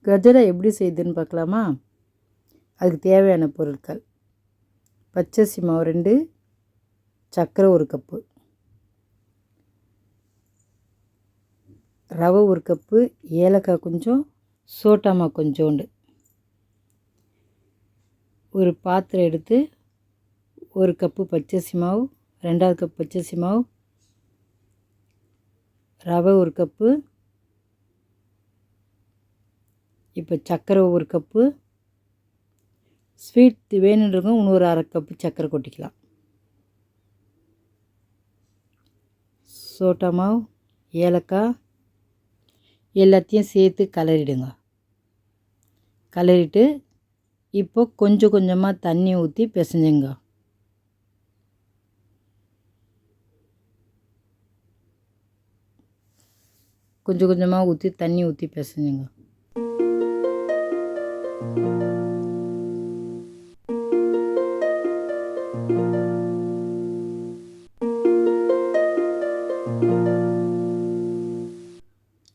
கஜரா எப்படி செய்யுதுன்னு பார்க்கலாமா? அதுக்கு தேவையான பொருட்கள்: பச்சரிசி மாவு 2, சர்க்கரை 1 கப்பு, ரவை 1 கப்பு, ஏலக்காய் கொஞ்சம், சோட்டா மாவு கொஞ்சோண்டு. ஒரு பாத்திரம் எடுத்து 1 கப்பு பச்சரிசி மாவு, 2வது கப் பச்சரிசி மாவு, ரவை 1 கப்பு, இப்போ சர்க்கரை 1 கப்பு, ஸ்வீட் வேணுன்றவங்க இன்னொரு 1/2 கப்பு சர்க்கரை கொட்டிக்கலாம். சோட்டா மாவு, ஏலக்காய் எல்லாத்தையும் சேர்த்து கலரிடுங்க. கலரிட்டு இப்போ கொஞ்சம் கொஞ்சமாக தண்ணி ஊற்றி பிசைஞ்சுங்க. கொஞ்சம் கொஞ்சமாக ஊற்றி தண்ணி ஊற்றி பிசைஞ்சுங்க.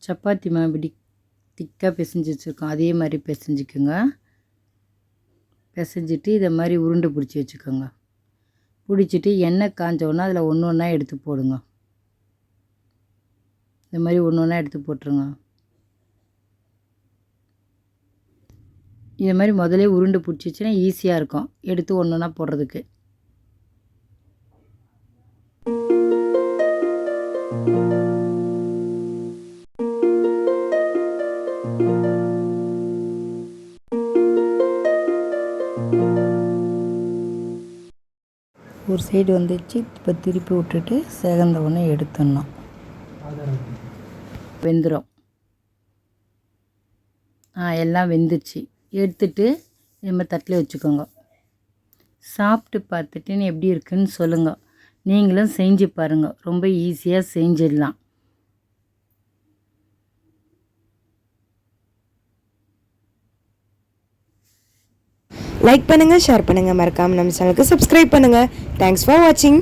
சப்பாத்தி மாவு இப்படி திக்காக பிசைஞ்சு வச்சுருக்கோம், அதே மாதிரி பிசைஞ்சிக்குங்க. பிசைஞ்சிட்டு இதை மாதிரி உருண்டை பிடிச்சி வச்சுக்கோங்க. பிடிச்சிட்டு எண்ணெய் காஞ்சோன்னா அதில் ஒன்று ஒன்றா எடுத்து போடுங்க. இந்த மாதிரி ஒன்று ஒன்றா எடுத்து போட்டுருங்க. இதை மாதிரி முதலே உருண்டை பிடிச்சி வச்சுன்னா ஈஸியாக இருக்கும் எடுத்து ஒன்று ஒன்றா போடுறதுக்கு. ஒரு சைடு வந்துச்சு, இப்போ திருப்பி விட்டுட்டு சேகந்த ஒன்று எடுத்துடணும். வெந்துடும். எல்லாம் வெந்துச்சு. எடுத்துட்டு நம்ம தட்டில் வச்சுக்கோங்க. சாப்பிட்டு பார்த்துட்டு எப்படி இருக்குன்னு சொல்லுங்கள். நீங்களும் செஞ்சு பாருங்கள், ரொம்ப ஈஸியாக செஞ்சிடலாம். லைக் பண்ணுங்கள், ஷேர் பண்ணுங்கள், மறக்காமல் நம்ம சேனலுக்கு சப்ஸ்கிரைப் பண்ணுங்கள். தேங்க்ஸ் ஃபார் வாட்சிங்.